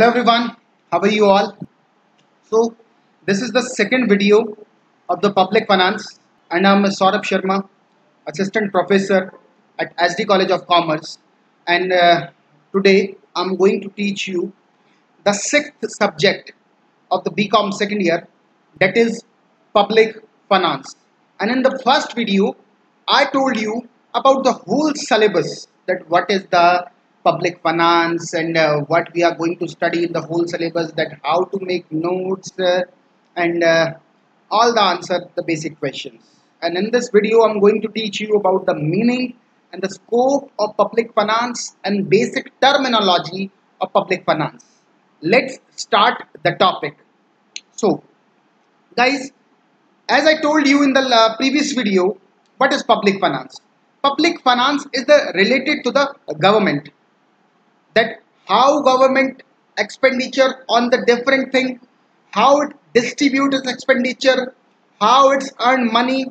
Hello everyone, how are you all? So this is the second video of the public finance and I'm Saurabh Sharma, assistant professor at SD College of Commerce, and today I'm going to teach you the sixth subject of the BCom second year, that is public finance. And in the first video I told you about the whole syllabus, that what is the public finance and what we are going to study in the whole syllabus, that how to make notes and all the answer the basic questions. And in this video I'm going to teach you about the meaning and the scope of public finance and basic terminology of public finance. Let's start the topic. So guys, as I told you in the previous video, what is public finance? Public finance is related to the government, that how government expenditure on the different thing, how it distributes its expenditure, how it's earn money,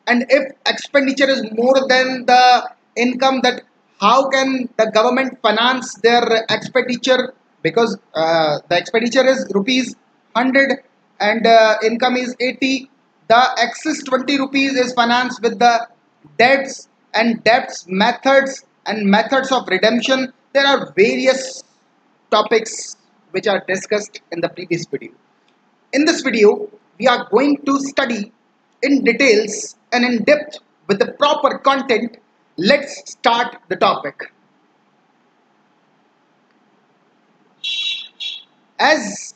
and if expenditure is more than the income, that how can the government finance their expenditure, because the expenditure is rupees 100 and income is 80, the excess 20 rupees is financed with the debts, and debts methods and methods of redemption. There are various topics which are discussed in the previous video. In this video we are going to study in details and in depth with the proper content. Let's start the topic. As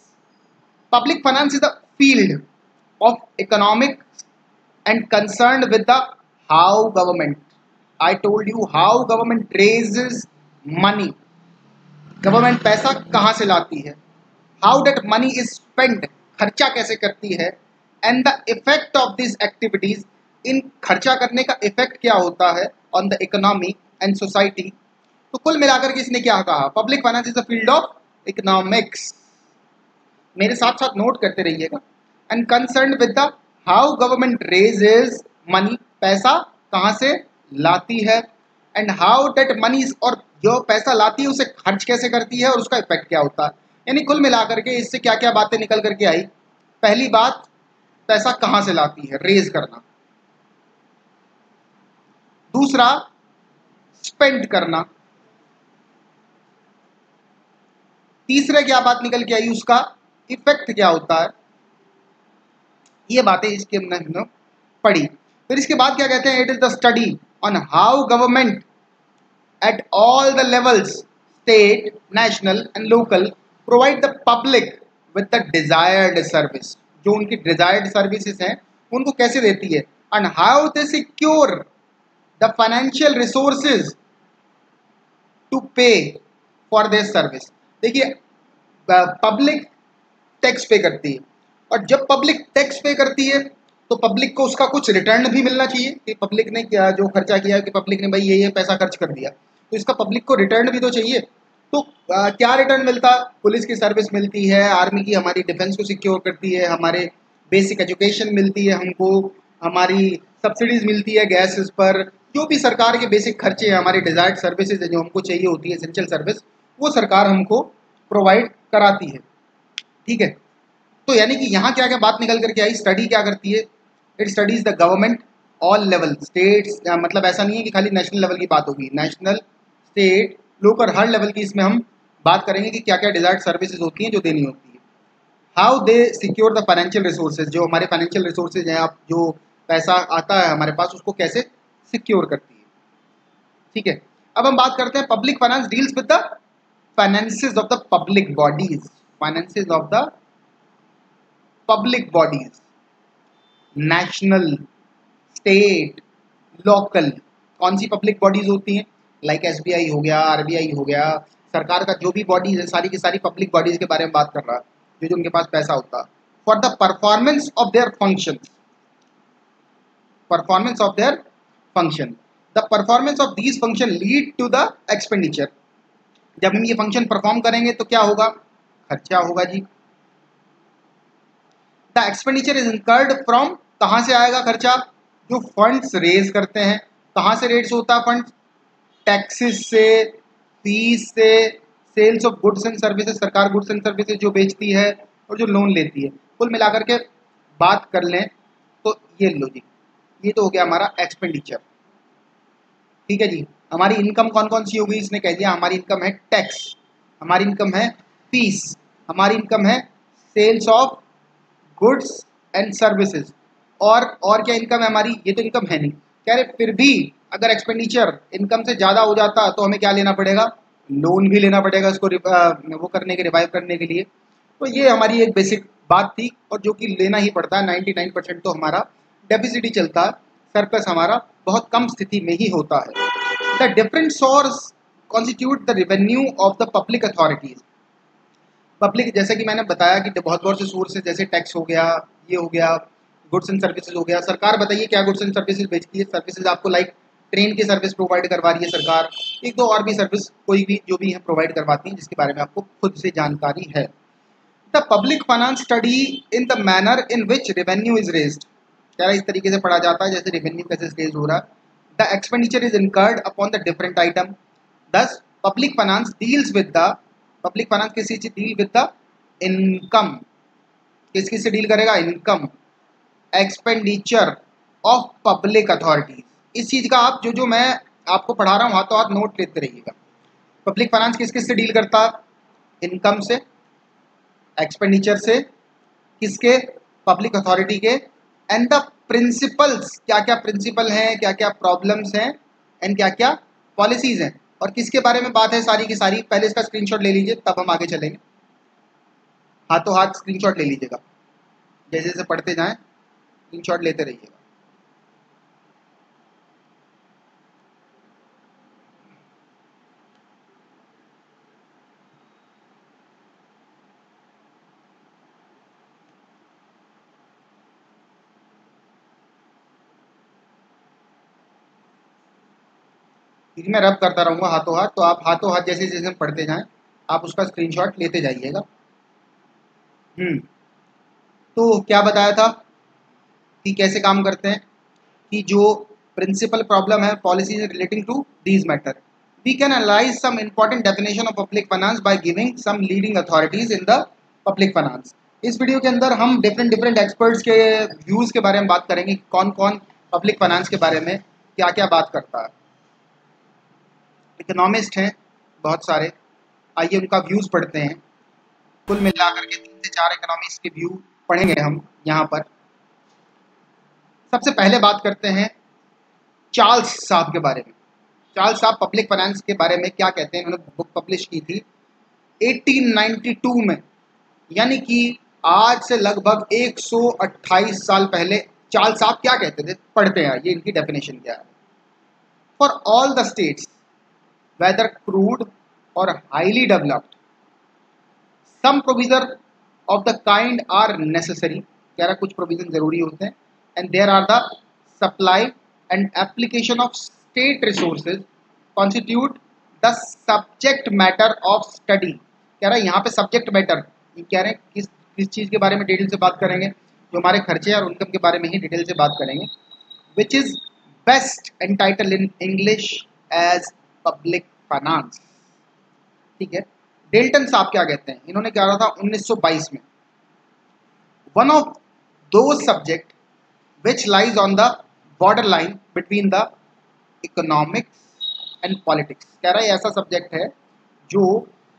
public finance is the field of economics and concerned with the how government, I told you how government raises money, government पैसा कहाँ से लाती है, how that money is spend, खर्चा कैसे करती है, and the effect of this activities, इन खर्चा करने का इफेक्ट क्या होता है on the economy and society. तो कुल मिलाकर के इसने क्या कहा, public finance is the field of economics. मेरे साथ साथ नोट करते रहिएगा. And concern with the how government raises money, पैसा कहाँ से लाती है, एंड हाउ दैट मनी, और जो पैसा लाती है उसे खर्च कैसे करती है और उसका इफेक्ट क्या होता है. यानी कुल मिलाकर के इससे क्या क्या बातें निकल करके आई. पहली बात, पैसा कहाँ से लाती है, रेज करना. दूसरा, स्पेंड करना. तीसरा क्या बात निकल के आई, उसका इफेक्ट क्या होता है. ये बातें इसके हमने पढ़ी. फिर इसके बाद क्या कहते हैं, it is the study on how government at all the levels, state, national and local, provide the public with the desired service. जो उनकी desired services हैं उनको कैसे देती है, and how they secure the financial resources to pay for their service. देखिए, public tax पे करती है, और जब पब्लिक टैक्स पे करती है तो पब्लिक को उसका कुछ रिटर्न भी मिलना चाहिए कि पब्लिक ने क्या जो खर्चा किया, कि पब्लिक ने भाई ये पैसा खर्च कर दिया, तो इसका पब्लिक को रिटर्न भी तो चाहिए. तो क्या रिटर्न मिलता, पुलिस की सर्विस मिलती है, आर्मी की हमारी डिफेंस को सिक्योर करती है, हमारे बेसिक एजुकेशन मिलती है हमको, हमारी सब्सिडीज मिलती है गैसेस पर, जो भी सरकार के बेसिक खर्चे हैं, हमारे डिजायर्ड सर्विसेज जो हमको चाहिए होती है, एसेंशियल सर्विस, वो सरकार हमको प्रोवाइड कराती है. ठीक है. तो यानी कि यहाँ क्या क्या बात निकल करके आई, स्टडी क्या करती है, it studies the government all level, states, मतलब ऐसा नहीं है कि खाली नेशनल लेवल की बात होगी, नेशनल, स्टेट, लोकल, हर लेवल की इसमें हम बात करेंगे कि क्या क्या डिजायर्ड सर्विसेज होती हैं जो देनी होती है. How they secure the financial resources, जो हमारे फाइनेंशियल रिसोर्सेज हैं, आप जो पैसा आता है हमारे पास उसको कैसे सिक्योर करती है. ठीक है. अब हम बात करते हैं, public finance deals with the finances of the public bodies, finances of the public bodies, national, state, local. कौन सी पब्लिक बॉडीज होती हैं, लाइक एसबीआई हो गया, आरबीआई हो गया, सरकार का जो भी बॉडीज है सारी की सारी पब्लिक बॉडीज के बारे में बात कर रहा है, जो उनके पास पैसा होता है. For the performance of their function, performance of their function, the performance of these function lead to the expenditure. जब हम ये फंक्शन परफॉर्म करेंगे तो क्या होगा, खर्चा होगा जी. The expenditure is incurred from, कहाँ से आएगा खर्चा, जो फंड्स रेज करते हैं. कहाँ से रेज होता है फंड्स, टैक्सेस से, फीस से, sales of goods and services, सरकार गुड्स एंड सर्विसेज जो बेचती है और जो लोन लेती है, कुल मिलाकर के बात कर लें तो ये लो जी, ये तो हो गया हमारा एक्सपेंडिचर। ठीक है जी, हमारी इनकम कौन कौन सी होगी, इसने कह दिया हमारी इनकम है टैक्स, हमारी इनकम है फीस, हमारी इनकम है sales of goods and services, और क्या इनकम है हमारी, ये तो इनकम है नहीं। कह रहे फिर भी अगर एक्सपेंडिचर इनकम से ज़्यादा हो जाता तो हमें क्या लेना पड़ेगा, लोन भी लेना पड़ेगा इसको वो करने के, रिवाइव करने के लिए। तो ये हमारी एक बेसिक बात थी, और जो कि लेना ही पड़ता है। 99% तो हमारा डेफिसिट ही चलता है, सरप्लस हमारा बहुत कम स्थिति में ही होता है। The different source constitute the revenue of the public authorities. Public, जैसे कि मैंने बताया कि बहुत बहुत से सोर्स है, जैसे टैक्स हो गया, ये हो गया, गुड्स एंड सर्विसेज हो गया। सरकार बताइए क्या गुड्स एंड सर्विसेज बेचती है, सर्विसेज आपको लाइक ट्रेन की सर्विस प्रोवाइड करवा रही है सरकार, एक दो और भी सर्विस कोई भी जो भी है प्रोवाइड करवाती है, जिसके बारे में आपको खुद से जानकारी है। The public finance study in the manner in which revenue is raised, क्या इस तरीके से पढ़ा जाता है जैसे रेवेन्यू कैसे रेज हो रहा है। The expenditure is incurred upon the different item. Thus public finance deals with the, public finance किसी से डील विद द इनकम, किस से डील करेगा, income expenditure of public authorities. इस चीज का आप जो मैं आपको पढ़ा रहा हूँ हाथों हाथ नोट लेते रहिएगा। पब्लिक फाइनेंस किस से डील करता, इनकम से, एक्सपेंडिचर से, किसके, पब्लिक अथॉरिटी के। एंड द प्रिंसिपल्स, क्या क्या प्रिंसिपल हैं, क्या क्या प्रॉब्लम्स हैं, एंड क्या क्या पॉलिसीज हैं, और किसके बारे में बात है सारी की सारी। पहले इसका स्क्रीनशॉट ले लीजिए, तब हम आगे चलेंगे। हाथों हाथ स्क्रीनशॉट ले लीजिएगा, जैसे जैसे पढ़ते जाएं स्क्रीनशॉट लेते रहिएगा। क्योंकि मैं रब करता रहूँगा हाथों हाथ, तो आप हाथों हाथ जैसे जैसे हम पढ़ते जाएं आप उसका स्क्रीनशॉट लेते जाइएगा। तो क्या बताया था कि कैसे काम करते हैं, कि जो प्रिंसिपल प्रॉब्लम है policies relating to these matter, we can analyse some important definition of public finance by giving some leading authorities in the public finance. इस वीडियो के अंदर हम डिफरेंट एक्सपर्ट्स के व्यूज़ के बारे में बात करेंगे, कौन कौन पब्लिक फाइनेंस के बारे में क्या क्या बात करता है। इकोनॉमिस्ट हैं बहुत सारे, आइए उनका व्यूज़ पढ़ते हैं। कुल मिलाकर के 3 से 4 इकोनॉमिस्ट के व्यू पढ़ेंगे हम यहाँ पर। सबसे पहले बात करते हैं चार्ल्स साहब के बारे में। चार्ल्स साहब पब्लिक फाइनेंस के बारे में क्या कहते हैं, उन्होंने बुक पब्लिश की थी 1892 में, यानी कि आज से लगभग 128 साल पहले। चार्ल्स साहब क्या कहते थे, पढ़ते हैं, ये इनकी डेफिनेशन क्या है। For all the states whether crude or highly developed, some provision of the kind are necessary, कह रहा कुछ प्रोविजन जरूरी होते हैं। And there are the supply and application of state resources constitute the subject matter of study. कह रहा है यहाँ पे सब्जेक्ट मैटर, कह रहे हैं किस चीज़ के बारे में डिटेल से बात करेंगे, जो हमारे खर्चे और इनकम के बारे में ही डिटेल से बात करेंगे। Which is best entitled in English as public finance. ठीक है, डेल्टन साहब क्या कहते हैं, इन्होंने क्या कहा था 1922 में, वन ऑफ दो subject which lies on the border line between the economics and politics. कह रहा है ऐसा सब्जेक्ट है जो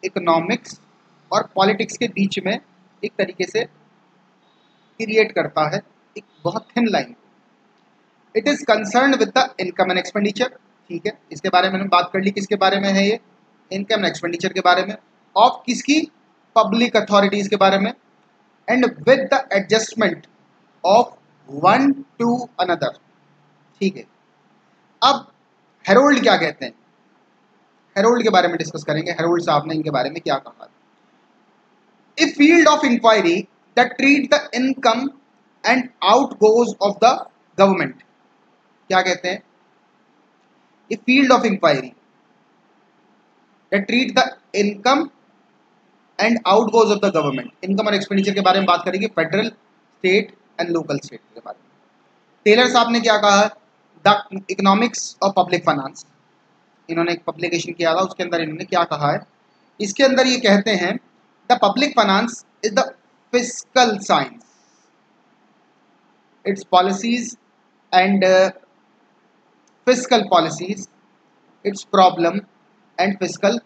इकोनॉमिक्स और पॉलिटिक्स के बीच में एक तरीके से क्रिएट करता है एक बहुत thin line. It is concern with the income and expenditure. ठीक है, इसके बारे में हमने बात कर ली, किसके बारे में है ये, इनकम एंड एक्सपेंडिचर के बारे में, ऑफ किसकी, पब्लिक अथॉरिटीज के बारे में। And with the adjustment of one two another. ठीक है, अब हेरोल्ड क्या कहते हैं, हेरोल्ड के बारे में डिस्कस करेंगे। हेरोल्ड साहब ने इनके बारे में क्या कहा, a field of inquiry that treat the income and outgoes of the government. क्या कहते हैं, a field of inquiry that treat the income and outgoes of the government. Income और एक्सपेंडिचर के बारे में बात करेंगे, federal, state and local state के बारे में। टेलर साहब ने क्या कहा, the economics of public finance, इन्होंने एक पब्लिकेशन किया था, उसके अंदर इन्होंने क्या कहा है इसके अंदर ये कहते हैं the public finance is the fiscal science, it's policies and fiscal policies, it's problem and fiscal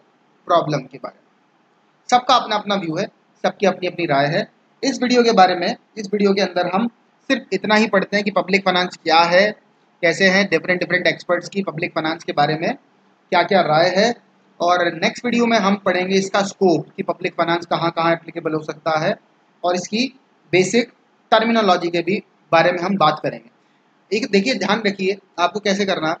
problem के बारे में। सबका अपना अपना व्यू है, सबकी अपनी अपनी राय है। इस वीडियो के बारे में, इस वीडियो के अंदर हम सिर्फ इतना ही पढ़ते हैं कि पब्लिक फाइनेंस क्या है, कैसे हैं, डिफरेंट एक्सपर्ट्स की पब्लिक फाइनेंस के बारे में क्या क्या राय है। और नेक्स्ट वीडियो में हम पढ़ेंगे इसका स्कोप कि पब्लिक फाइनेंस कहाँ कहाँ एप्लीकेबल हो सकता है, और इसकी बेसिक टर्मिनोलॉजी के भी बारे में हम बात करेंगे। एक देखिए, ध्यान रखिए आपको कैसे करना,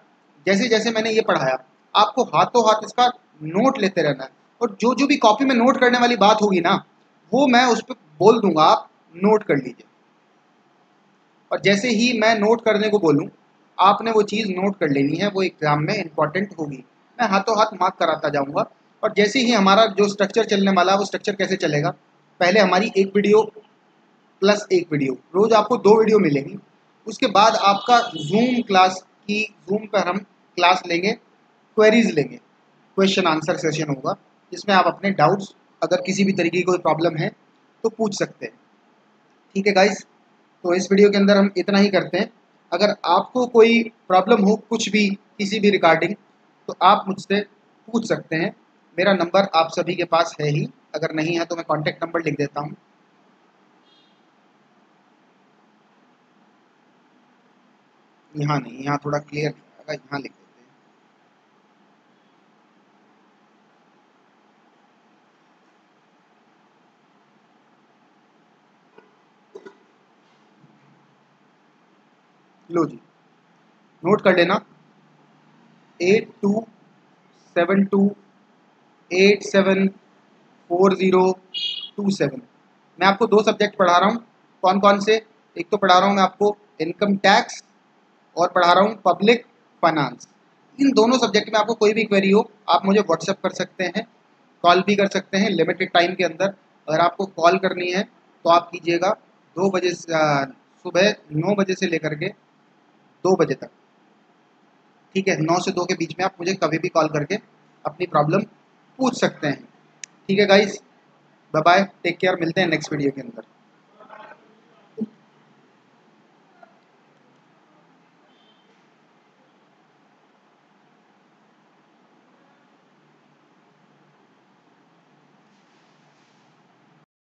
जैसे जैसे मैंने ये पढ़ाया आपको हाथों हाथ इसका नोट लेते रहना है, और जो जो भी कॉपी में नोट करने वाली बात होगी ना वो मैं उस पर बोल दूंगा, आप नोट कर लीजिए। और जैसे ही मैं नोट करने को बोलूं आपने वो चीज़ नोट कर लेनी है, वो एग्जाम में इंपॉर्टेंट होगी। मैं हाथों हाथ मार्क कराता जाऊंगा। और जैसे ही हमारा जो स्ट्रक्चर चलने वाला है वो स्ट्रक्चर कैसे चलेगा, पहले हमारी एक वीडियो प्लस एक वीडियो, रोज आपको 2 वीडियो मिलेंगी। उसके बाद आपका जूम क्लास की, जूम पर हम क्लास लेंगे, क्वेरीज लेंगे, क्वेश्चन आंसर सेशन होगा जिसमें आप अपने डाउट्स अगर किसी भी तरीके की कोई प्रॉब्लम है तो पूछ सकते हैं। ठीक है गाइस, तो इस वीडियो के अंदर हम इतना ही करते हैं। अगर आपको कोई प्रॉब्लम हो कुछ भी किसी भी रिगार्डिंग तो आप मुझसे पूछ सकते हैं। मेरा नंबर आप सभी के पास है ही, अगर नहीं है तो मैं कॉन्टैक्ट नंबर लिख देता हूँ। यहाँ नहीं, यहाँ थोड़ा क्लियर नहीं आएगा, यहाँ लिख देते हैं। लो जी, नोट कर लेना 8272874027। मैं आपको 2 सब्जेक्ट पढ़ा रहा हूँ। कौन कौन से? एक तो पढ़ा रहा हूँ मैं आपको इनकम टैक्स, और पढ़ा रहा हूँ पब्लिक फाइनेंस। इन दोनों सब्जेक्ट में आपको कोई भी क्वेरी हो आप मुझे व्हाट्सएप कर सकते हैं, कॉल भी कर सकते हैं लिमिटेड टाइम के अंदर। अगर आपको कॉल करनी है तो आप कीजिएगा 2 बजे सुबह 9 बजे से लेकर के 2 बजे तक। ठीक है, 9 से 2 के बीच में आप मुझे कभी भी कॉल करके अपनी प्रॉब्लम पूछ सकते हैं। ठीक है guys, bye bye, take care, मिलते हैं नेक्स्ट वीडियो के अंदर।